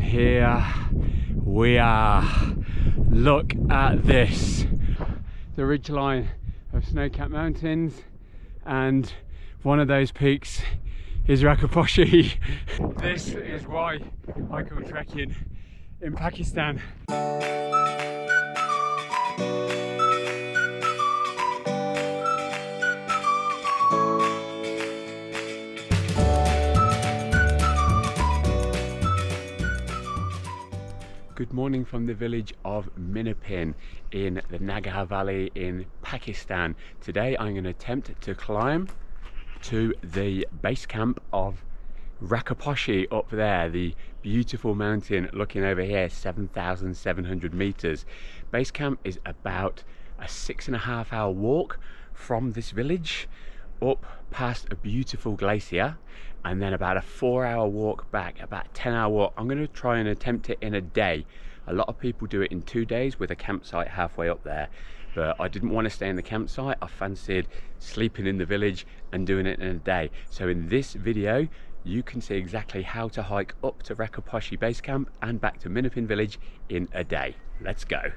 here we are. Look at this. The ridgeline of snow-capped mountains, and one of those peaks is Rakaposhi. This is why I go trekking in Pakistan. Good morning from the village of Minapin in the Nagar Valley in Pakistan. Today I'm going to attempt to climb to the base camp of Rakaposhi up there, the beautiful mountain looking over here, 7,700 meters. Base camp is about a 6.5 hour walk from this village up past a beautiful glacier, and then about a 4 hour walk back, about a 10 hour walk. I'm going to try and attempt it in a day. A lot of people do it in 2 days with a campsite halfway up there, but I didn't want to stay in the campsite. I fancied sleeping in the village and doing it in a day. So in this video you can see exactly how to hike up to Rakaposhi base camp and back to Minapin village in a day. Let's go.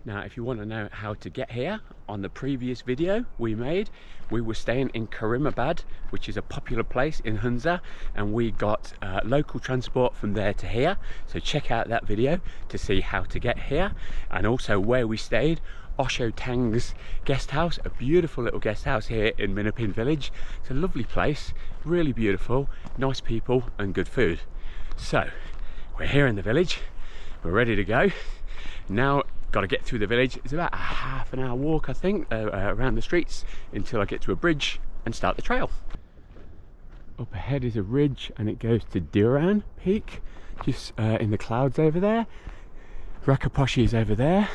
Now, if you want to know how to get here, on the previous video we made, we were staying in Karimabad, which is a popular place in Hunza, and we got local transport from there to here. So check out that video to see how to get here, and also where we stayed, Osho Tang's guest house, a beautiful little guest house here in Minapin village. It's a lovely place, really beautiful, nice people and good food. So we're here in the village, we're ready to go. Now got to get through the village. It's about a half an hour walk, I think, around the streets until I get to a bridge and start the trail. Up ahead is a ridge and it goes to Diran peak, just in the clouds over there. Rakaposhi is over there.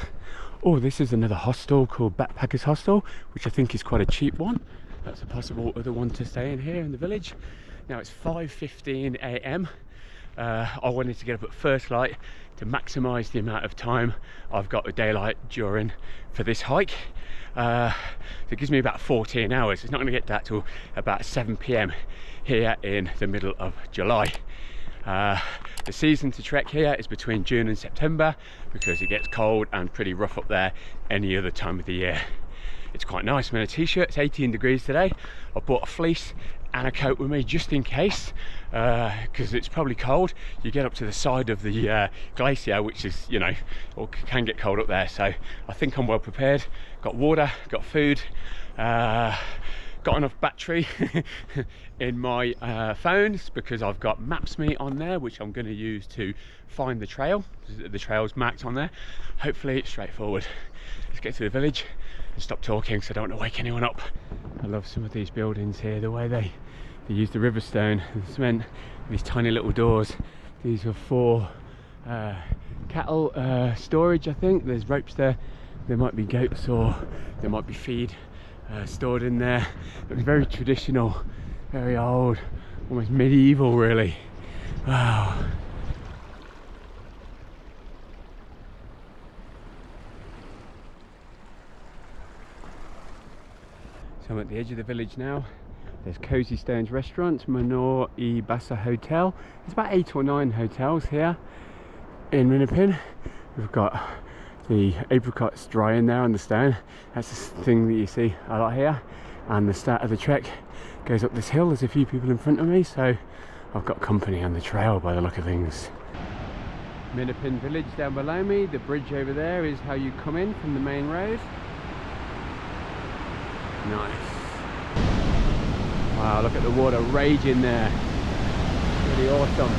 Oh, this is another hostel called Backpackers Hostel, which I think is quite a cheap one. That's a possible other one to stay in here in the village. Now it's 5:15 a.m. I wanted to get up at first light to maximise the amount of time I've got with daylight for this hike. So it gives me about 14 hours. It's not going to get that till about 7 p.m. here in the middle of July. The season to trek here is between June and September because it gets cold and pretty rough up there any other time of the year. It's quite nice. I'm in a t-shirt. It's 18 degrees today. I bought a fleece and a coat with me just in case, because it's probably cold. You get up to the side of the glacier, which is, you know, or can get cold up there. So I think I'm well prepared. Got water, got food, got enough battery in my phones because I've got Maps.me on there, which I'm going to use to find the trail. The trail's marked on there. Hopefully it's straightforward. Let's get to the village and stop talking so I don't want to wake anyone up. I love some of these buildings here, the way they use the river stone and cement, these tiny little doors. These are for cattle storage, I think. There's ropes there. There might be goats or there might be feed stored in there. It's very traditional, very old, almost medieval really. Wow. So I'm at the edge of the village now. There's Cozy Stones Restaurant, Manor-e-Basa Hotel. There's about 8 or 9 hotels here in Minapin. We've got the apricots drying there on the stone. That's the thing that you see a lot here. And the start of the trek goes up this hill. There's a few people in front of me, so I've got company on the trail by the look of things. Minapin village down below me. The bridge over there is how you come in from the main road. Nice. Wow, look at the water raging there. Really awesome.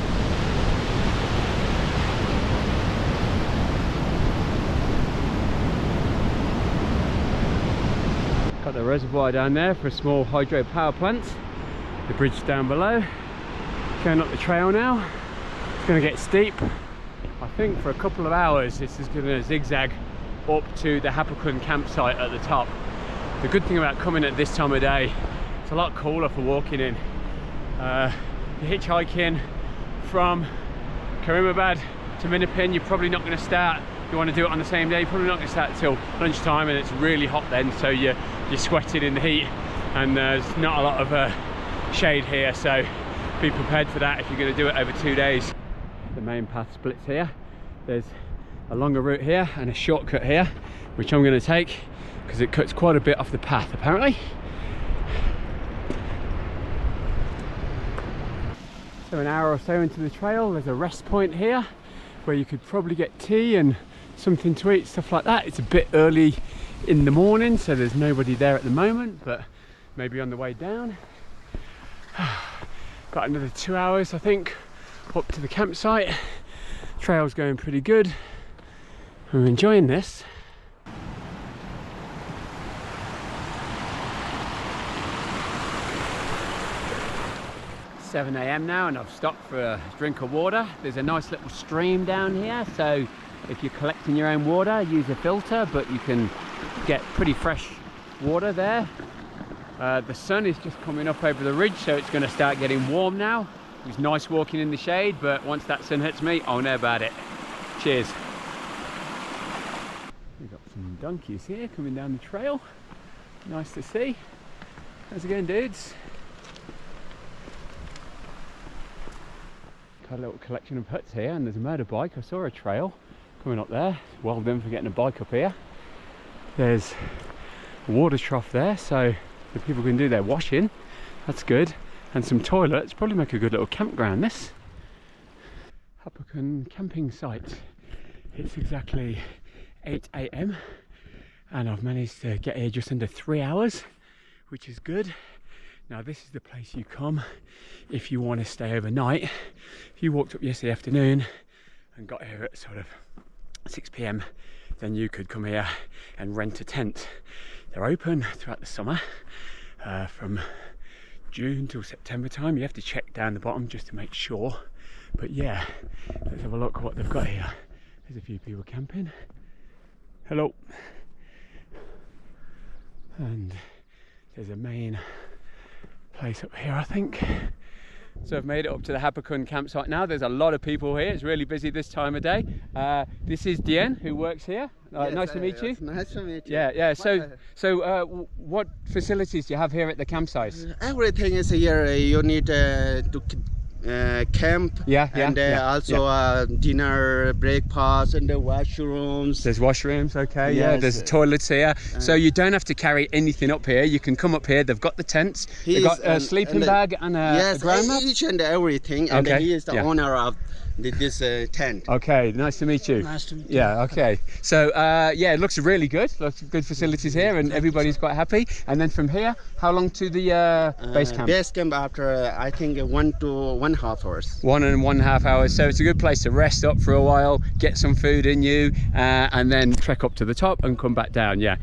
Got the reservoir down there for a small hydro power plant. The bridge down below. Going up the trail now. It's going to get steep. I think for a couple of hours this is going to zigzag up to the Hapakun campsite at the top. The good thing about coming at this time of day, it's a lot cooler for walking in. You're hitchhiking from Karimabad to Minapin, you're probably not going to start, you want to do it on the same day, you're probably not going to start until lunchtime, and it's really hot then, so you're sweating in the heat, and there's not a lot of shade here, so be prepared for that if you're going to do it over 2 days. the main path splits here. There's a longer route here and a shortcut here, which I'm going to take because it cuts quite a bit off the path apparently. So an hour or so into the trail, there's a rest point here where you could probably get tea and something to eat, stuff like that. It's a bit early in the morning, so there's nobody there at the moment, but maybe on the way down. Got another 2 hours, I think, up to the campsite. Trail's going pretty good. I'm enjoying this. 7 AM now, and I've stopped for a drink of water. There's a nice little stream down here, so if you're collecting your own water, use a filter, but you can get pretty fresh water there. The sun is just coming up over the ridge, so it's going to start getting warm now. It was nice walking in the shade, but once that sun hits me, I'll know about it. Cheers. We've got some donkeys here coming down the trail. Nice to see. How's it going, dudes? Got a little collection of huts here, and there's a motorbike. I saw a trail coming up there. Well done for getting a bike up here. There's a water trough there, so the people can do their washing. That's good. And some toilets. Probably make a good little campground, this. Hapakun camping site. It's exactly 8 AM and I've managed to get here just under 3 hours, which is good. Now this is the place you come if you want to stay overnight. If you walked up yesterday afternoon and got here at sort of 6 PM, then you could come here and rent a tent. They're open throughout the summer, from June till September time. You have to check down the bottom just to make sure. But yeah, let's have a look at what they've got here. There's a few people camping. Hello. And there's a main place up here, I think. So I've made it up to the Hapakun campsite now. There's a lot of people here. It's really busy this time of day. This is Diran, who works here. Yes, nice to meet you. Nice to meet you. Yeah. So what facilities do you have here at the campsite? Everything is here. You need to camp. And also dinner, breakfast, and the washrooms. There's washrooms, okay. Yes. Yeah, there's toilets here. So you don't have to carry anything up here. You can come up here. They've got the tents. They've got a sleeping bag and a ground mat. Each and everything. And he is the owner of this tent. Okay, nice to meet you. Nice to meet you. Yeah, okay. So yeah, it looks really good. Lots of good facilities here, and everybody's quite happy. And then from here, how long to the base camp? Base camp after I think 1 to 1.5 hours. 1.5 hours. So it's a good place to rest up for a while, get some food in you, and then trek up to the top and come back down. Yeah.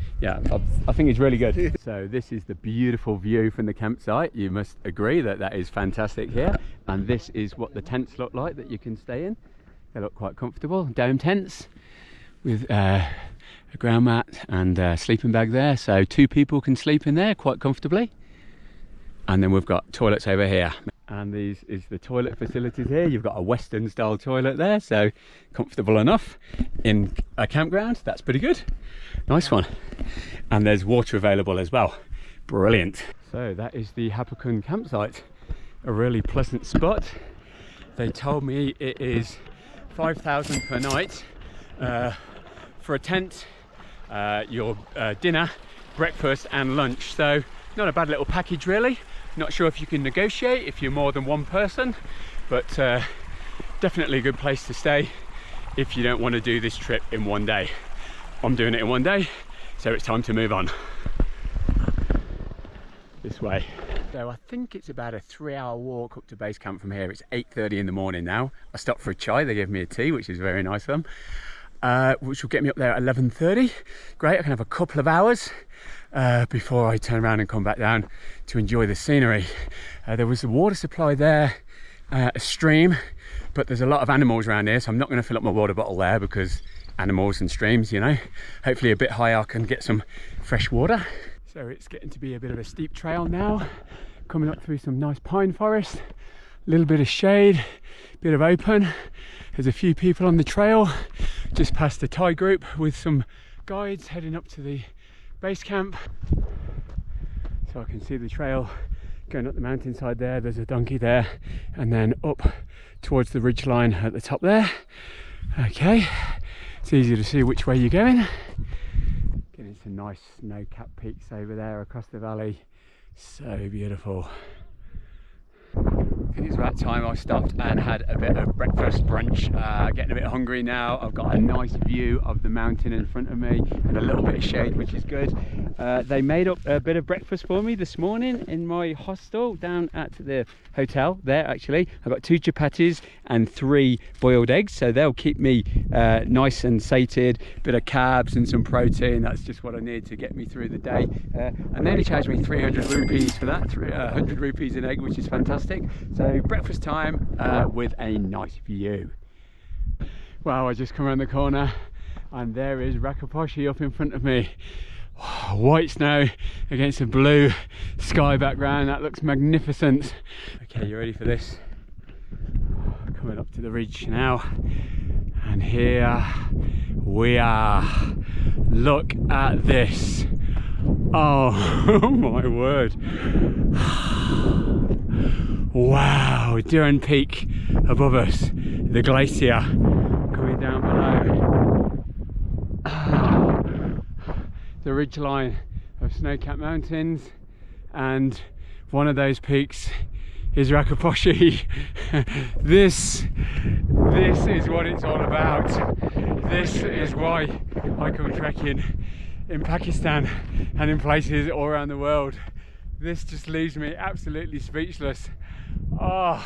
I think it's really good. So this is the beautiful view from the campsite. You must agree that that is fantastic here. And this is what the tents look like that you can stay in. They look quite comfortable. Dome tents with a ground mat and a sleeping bag there. So 2 people can sleep in there quite comfortably. And then we've got toilets over here. And these is the toilet facilities here. You've got a Western style toilet there, so comfortable enough in a campground. That's pretty good. Nice one. And there's water available as well. Brilliant. So that is the Hapakun campsite. A really pleasant spot. They told me it is 5,000 per night for a tent, your dinner, breakfast and lunch. So not a bad little package really. Not sure if you can negotiate if you're more than one person, but definitely a good place to stay if you don't want to do this trip in one day. I'm doing it in one day, so it's time to move on. This way. So I think it's about a 3-hour walk up to base camp from here. It's 8:30 in the morning now. I stopped for a chai. They gave me a tea, which is very nice of them, which will get me up there at 11:30. Great, I can have a couple of hours before I turn around and come back down to enjoy the scenery. There was a water supply there, a stream, but there's a lot of animals around here, so I'm not going to fill up my water bottle there because animals and streams, you know. Hopefully a bit higher I can get some fresh water. So it's getting to be a bit of a steep trail now, coming up through some nice pine forest, a little bit of shade, bit of open. There's a few people on the trail, just past the Thai group with some guides heading up to the base camp. So I can see the trail Going up the mountainside there, there's a donkey there, and then up towards the ridge line at the top there. Okay, it's easy to see which way you're going. Getting some nice snow-capped peaks over there across the valley. So beautiful. I think it's about time I stopped and had a bit of breakfast, brunch. Getting a bit hungry now. I've got a nice view of the mountain in front of me and a little bit of shade, which is good. They made up a bit of breakfast for me this morning in my hostel down at the hotel there. Actually, I've got 2 chapatis and 3 boiled eggs, so they'll keep me nice and sated. Bit of carbs and some protein, that's just what I need to get me through the day. And they only charged me 300 rupees for that, 100 rupees an egg, which is fantastic. So breakfast time with a nice view. Wow, I just come around the corner and there is Rakaposhi up in front of me. White snow against a blue sky background, that looks magnificent. Okay, you ready for this? Coming up to the ridge now, and here we are. Look at this. Oh my word. Wow, Diran Peak above us, the glacier coming down below. The ridge line of snow-capped mountains, and one of those peaks is Rakaposhi. This is what it's all about. This is why I come trekking in Pakistan and in places all around the world. This just leaves me absolutely speechless. I'm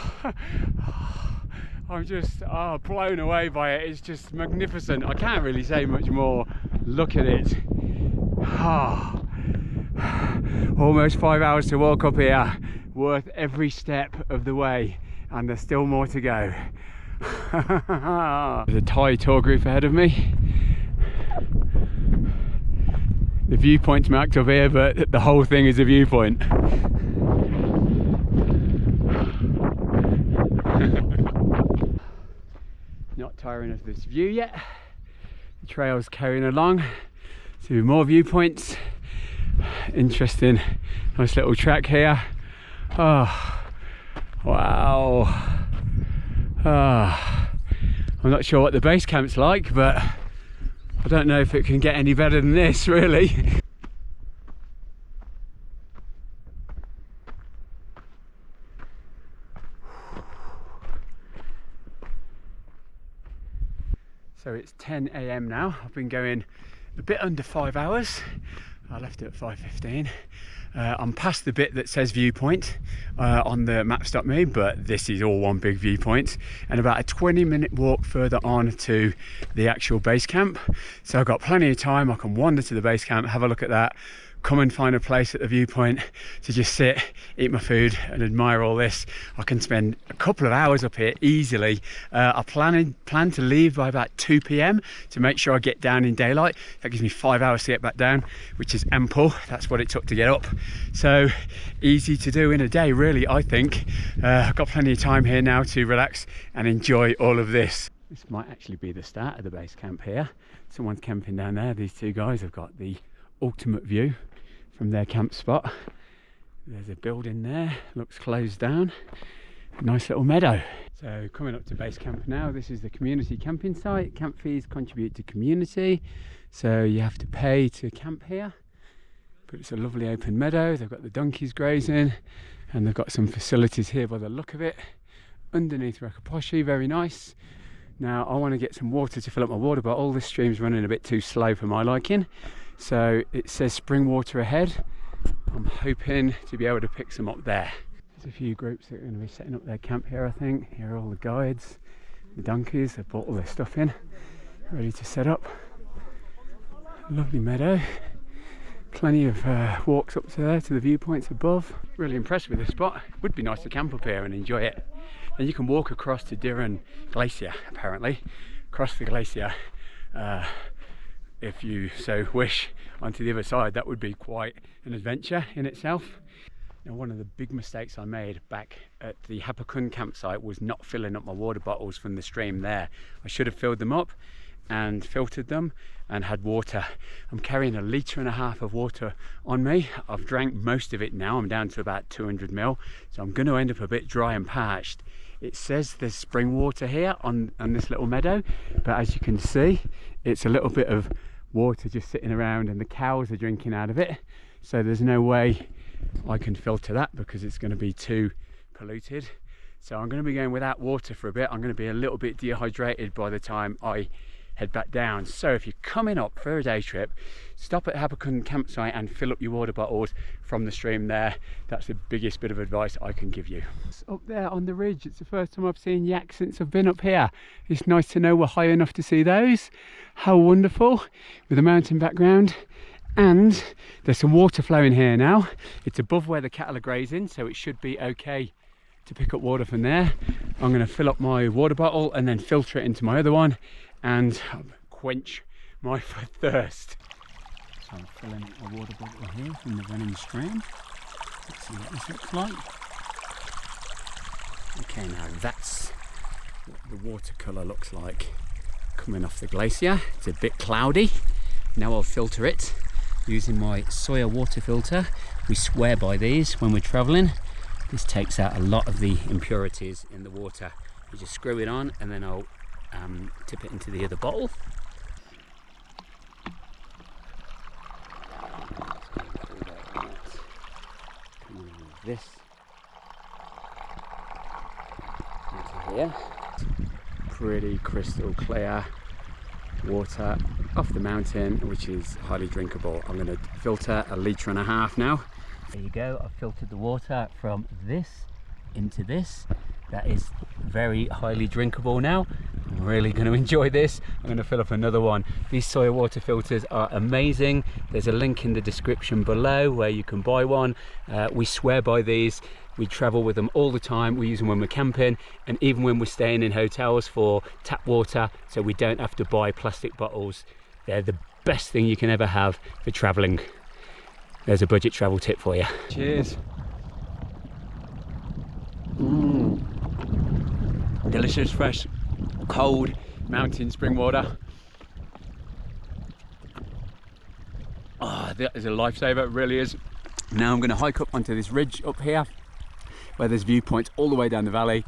just blown away by it. It's just magnificent. I can't really say much more. Look at it. Almost 5 hours to walk up here, worth every step of the way, and there's still more to go. There's a Thai tour group ahead of me. The viewpoint's marked up here, but the whole thing is a viewpoint. Not tiring of this view yet. The trail's carrying along to more viewpoints. Interesting, nice little track here. Oh, wow. I'm not sure what the base camp's like, but I don't know if it can get any better than this, really. So it's 10 AM now. I've been going a bit under 5 hours. I left it at 5:15. I'm past the bit that says viewpoint on the maps.me, but this is all one big viewpoint, and about a 20-minute walk further on to the actual base camp. So I've got plenty of time. I can wander to the base camp, have a look at that, come and find a place at the viewpoint to just sit, eat my food and admire all this. I can spend a couple of hours up here easily. I plan to leave by about 2 PM to make sure I get down in daylight. That gives me 5 hours to get back down, which is ample. That's what it took to get up. So easy to do in a day, really, I think. I've got plenty of time here now to relax and enjoy all of this. This might actually be the start of the base camp here. Someone's camping down there. These 2 guys have got the ultimate view from their camp spot. There's a building there, looks closed down. Nice little meadow. So coming up to base camp now. This is the community camping site. Camp fees contribute to community, so you have to pay to camp here. But it's a lovely open meadow. They've got the donkeys grazing, and they've got some facilities here by the look of it. Underneath Rakaposhi, very nice. Now I want to get some water to fill up my water bottle. This stream's running a bit too slow for my liking. So it says spring water ahead. I'm hoping to be able to pick some up there. There's a few groups that are going to be setting up their camp here, I think. Here are all the guides, the donkeys. They've brought all their stuff in, ready to set up. Lovely meadow. Plenty of walks up to there to the viewpoints above. Really impressed with this spot. Would be nice to camp up here and enjoy it. And you can walk across to Diran Glacier, apparently. Across the glacier. If you so wish, onto the other side. That would be quite an adventure in itself. Now, one of the big mistakes I made back at the Hapakun campsite was not filling up my water bottles from the stream there. I should have filled them up and filtered them and had water. I'm carrying 1.5 litres of water on me. I've drank most of it now. I'm down to about 200 ml, so I'm going to end up a bit dry and parched. It says there's spring water here on this little meadow, but as you can see, it's a little bit of water just sitting around and the cows are drinking out of it, so there's no way I can filter that because it's going to be too polluted. So I'm going to be going without water for a bit. I'm going to be a little bit dehydrated by the time I head back down. So if you're coming up for a day trip, stop at Hapakun campsite and fill up your water bottles from the stream there. That's the biggest bit of advice I can give you. It's up there on the ridge. It's the first time I've seen yaks since I've been up here. It's nice to know we're high enough to see those. How wonderful, with a mountain background. And there's some water flowing here now. It's above where the cattle are grazing, so it should be okay to pick up water from there. I'm going to fill up my water bottle and then filter it into my other one and quench my thirst. So I'm filling a water bottle here from the running stream. Let's see what this looks like. Okay, now that's what the watercolour looks like coming off the glacier. It's a bit cloudy. Now I'll filter it using my soya water filter. We swear by these when we're travelling. This takes out a lot of the impurities in the water. You just screw it on and then I'll tip it into the other bottle. This into here. Pretty crystal clear water off the mountain, which is highly drinkable. I'm going to filter 1.5 litres now. There you go, I've filtered the water from this into this. That is very highly drinkable now. I'm really going to enjoy this. I'm going to fill up another one. These soya water filters are amazing. There's a link in the description below where you can buy one. We swear by these. We travel with them all the time. We use them when we're camping and even when we're staying in hotels for tap water, so we don't have to buy plastic bottles. They're the best thing you can ever have for traveling. There's a budget travel tip for you. Cheers. Delicious, fresh, cold mountain spring water. Oh, that is a lifesaver, it really is. Now I'm going to hike up onto this ridge up here where there's viewpoints all the way down the valley,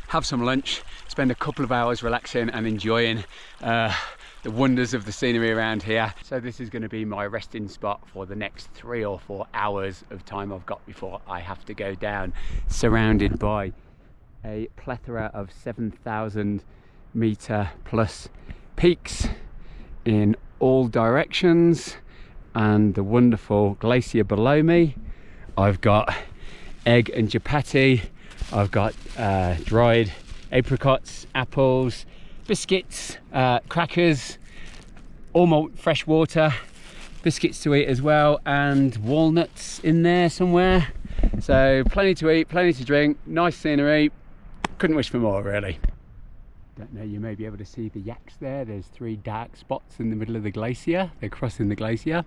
have some lunch, spend a couple of hours relaxing and enjoying the wonders of the scenery around here. So this is going to be my resting spot for the next 3 or 4 hours of time I've got before I have to go down, surrounded by a plethora of 7,000 meter plus peaks in all directions and the wonderful glacier below me. I've got egg and chapati, I've got dried apricots, apples, biscuits, crackers, all fresh water, biscuits to eat as well, and walnuts in there somewhere. So plenty to eat, plenty to drink, nice scenery. Couldn't wish for more, really. Don't know, you may be able to see the yaks there. There's 3 dark spots in the middle of the glacier. They're crossing the glacier.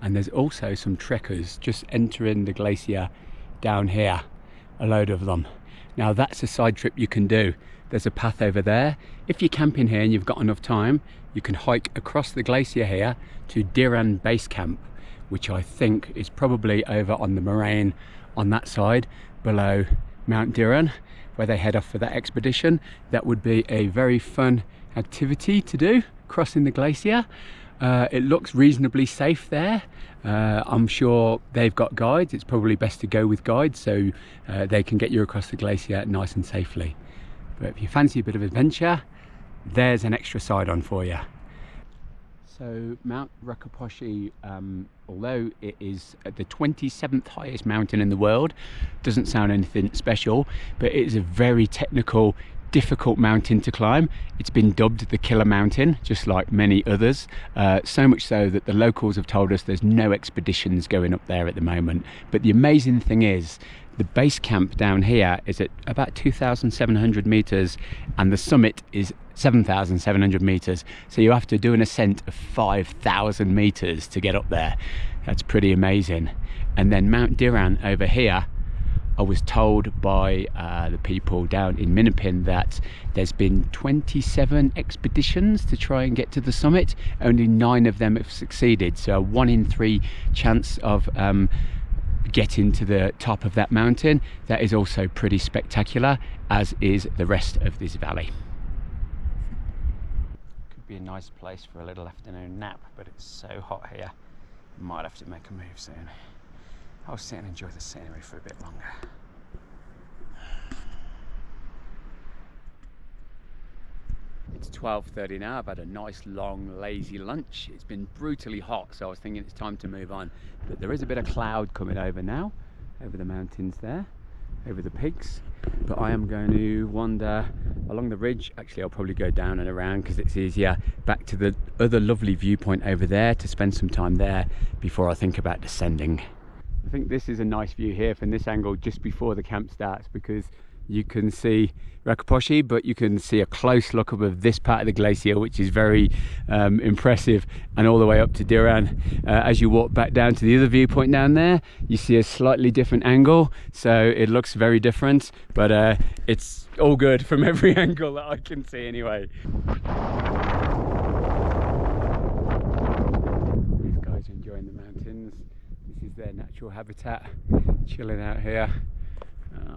And there's also some trekkers just entering the glacier down here, a load of them. Now that's a side trip you can do. There's a path over there. If you're camping here and you've got enough time, you can hike across the glacier here to Diran base camp, which I think is probably over on the moraine on that side below Mount Diran, where they head off for that expedition. That would be a very fun activity to do, crossing the glacier. It looks reasonably safe there. I'm sure they've got guides. It's probably best to go with guides so they can get you across the glacier nice and safely. But if you fancy a bit of adventure, there's an extra side on for you. So Mount Rakaposhi, although it is the 27th highest mountain in the world, doesn't sound anything special, but it is a very technical, difficult mountain to climb. It's been dubbed the killer mountain, just like many others, so much so that the locals have told us there's no expeditions going up there at the moment. But the amazing thing is the base camp down here is at about 2,700 meters and the summit is 7,700 meters, so you have to do an ascent of 5,000 meters to get up there. That's pretty amazing. And then Mount Diran over here, I was told by the people down in Minapin that there's been 27 expeditions to try and get to the summit. Only 9 of them have succeeded, so a 1 in 3 chance of getting to the top of that mountain. That is also pretty spectacular, as is the rest of this valley. Could be a nice place for a little afternoon nap, but it's so hot here. Might have to make a move soon. I'll sit and enjoy the scenery for a bit longer. It's 12:30 now. I've had a nice long lazy lunch. It's been brutally hot, so I was thinking it's time to move on. But there is a bit of cloud coming over now, over the mountains there, over the peaks. But I am going to wander along the ridge. Actually, I'll probably go down and around because it's easier, back to the other lovely viewpoint over there to spend some time there before I think about descending. I think this is a nice view here from this angle just before the camp starts, because you can see Rakaposhi, but you can see a close look up of this part of the glacier, which is very impressive, and all the way up to Diran. As you walk back down to the other viewpoint down there, you see a slightly different angle, so it looks very different, but it's all good from every angle that I can see anyway. These guys are enjoying the mountains. This is their natural habitat, chilling out here.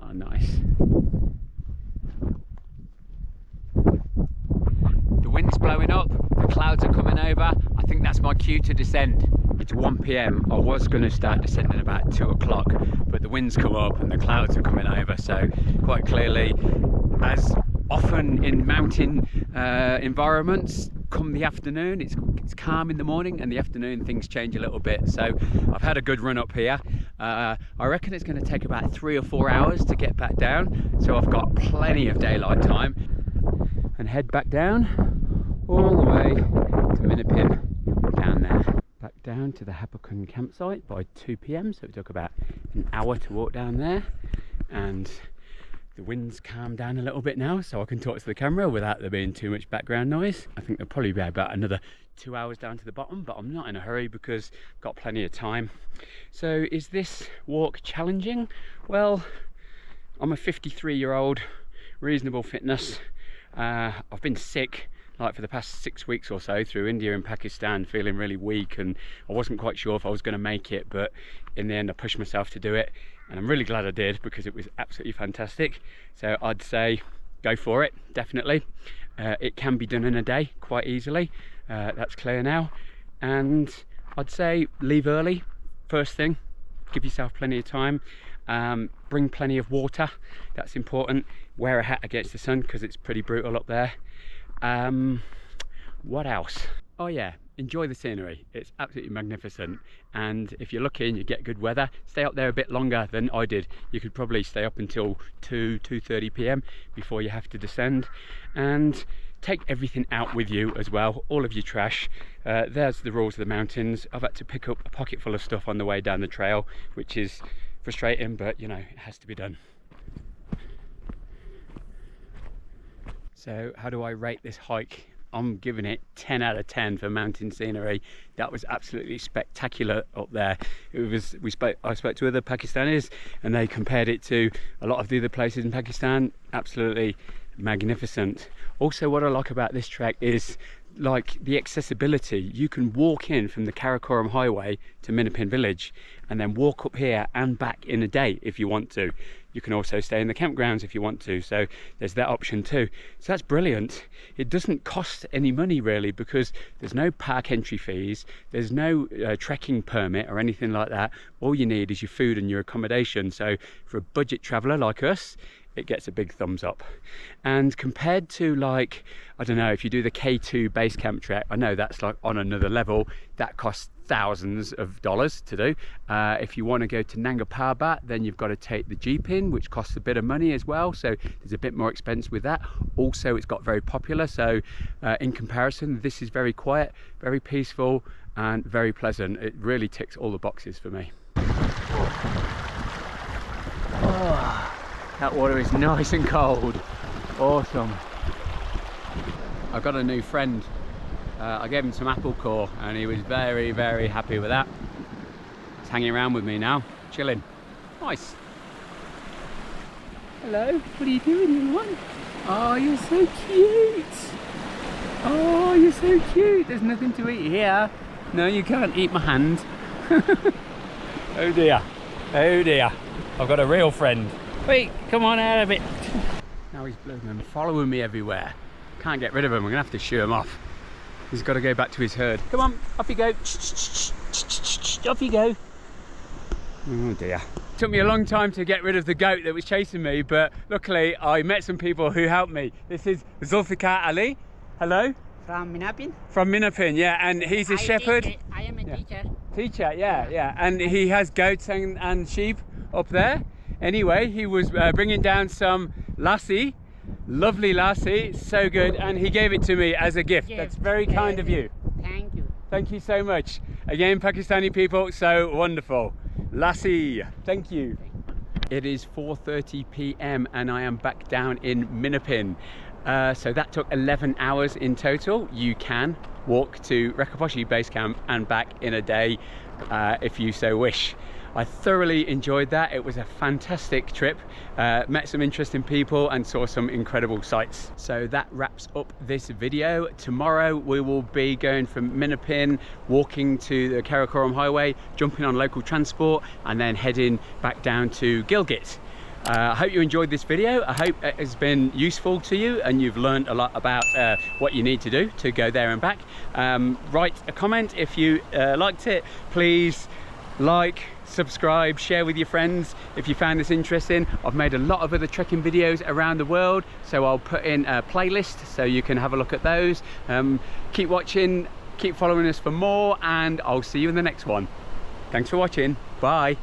Oh, nice. The wind's blowing up, the clouds are coming over. I think that's my cue to descend. It's 1 p.m. I was going to start descending about 2 o'clock, but the wind's come up and the clouds are coming over, so quite clearly, as often in mountain environments, come the afternoon, it's calm in the morning, and the afternoon things change a little bit. So I've had a good run up here. I reckon it's going to take about 3 or 4 hours to get back down, so I've got plenty of daylight time, and head back down all the way to Minapin down there. Back down to the Hapakun campsite by 2 p.m, so it took about an hour to walk down there, and the wind's calmed down a little bit now, so I can talk to the camera without there being too much background noise. I think there'll probably be about another 2 hours down to the bottom, but I'm not in a hurry because I've got plenty of time. So is this walk challenging? Well, I'm a 53-year-old, reasonable fitness. I've been sick like for the past 6 weeks or so through India and Pakistan, feeling really weak, and I wasn't quite sure if I was going to make it, but in the end I pushed myself to do it, and I'm really glad I did because it was absolutely fantastic. So I'd say go for it, definitely. It can be done in a day quite easily, that's clear now, and I'd say leave early first thing, give yourself plenty of time, bring plenty of water, that's important, wear a hat against the sun because it's pretty brutal up there. What else? Oh yeah, enjoy the scenery, it's absolutely magnificent, and if you're lucky and you get good weather, stay up there a bit longer than I did. You could probably stay up until 2:30 p.m. before you have to descend, and take everything out with you as well, all of your trash. There's the rules of the mountains. I've had to pick up a pocket full of stuff on the way down the trail, which is frustrating, but you know, it has to be done. So how do I rate this hike? I'm giving it 10 out of 10 for mountain scenery. That was absolutely spectacular up there. I spoke to other Pakistanis and they compared it to a lot of the other places in Pakistan. Absolutely magnificent. Also, what I like about this trek is like the accessibility. You can walk in from the Karakoram highway to Minapin Village and then walk up here and back in a day if you want to. You can also stay in the campgrounds if you want to, so there's that option too. So that's brilliant. It doesn't cost any money really, because there's no park entry fees, there's no trekking permit or anything like that. All you need is your food and your accommodation. So for a budget traveller like us, it gets a big thumbs up. And compared to, like, I don't know, if you do the K2 base camp trek, I know that's like on another level, that costs thousands of dollars to do. If you want to go to Nanga Parbat, then you've got to take the Jeep in, which costs a bit of money as well, so there's a bit more expense with that. Also, it's got very popular, so in comparison, this is very quiet, very peaceful and very pleasant. It really ticks all the boxes for me. Oh. That water is nice and cold. Awesome. I got a new friend. I gave him some apple core and he was very, very happy with that. He's hanging around with me now, chilling. Nice. Hello, what are you doing, you one? Oh, you're so cute. Oh, you're so cute. There's nothing to eat here. No, you can't eat my hand. Oh dear. Oh dear. I've got a real friend. Wait, come on out of it. Now he's blown and following me everywhere. Can't get rid of him. I'm gonna have to shoo him off. He's got to go back to his herd. Come on, off you go. Off you go. Oh dear. Took me a long time to get rid of the goat that was chasing me, but luckily I met some people who helped me. This is Zulfikar Ali. Hello. From Minapin? From Minapin, yeah, and he's a shepherd. I am a teacher. Teacher, yeah, and he has goats and sheep up there. Anyway, he was bringing down some lassi, lovely lassi, so good, and he gave it to me as a gift. That's very kind of you. Thank you. Thank you so much. Again, Pakistani people, so wonderful. Lassi, thank you. It is 4:30 p.m. and I am back down in Minapin. So that took 11 hours in total. You can walk to Rakaposhi base camp and back in a day if you so wish. I thoroughly enjoyed that. It was a fantastic trip. Met some interesting people and saw some incredible sights. So that wraps up this video. Tomorrow we will be going from Minapin, walking to the Karakoram highway, jumping on local transport and then heading back down to Gilgit. I hope you enjoyed this video. I hope it has been useful to you and you've learned a lot about what you need to do to go there and back. Write a comment if you liked it. Please like, subscribe, share with your friends if you found this interesting. I've made a lot of other trekking videos around the world, so I'll put in a playlist so you can have a look at those. Keep watching, keep following us for more, and I'll see you in the next one. Thanks for watching. Bye.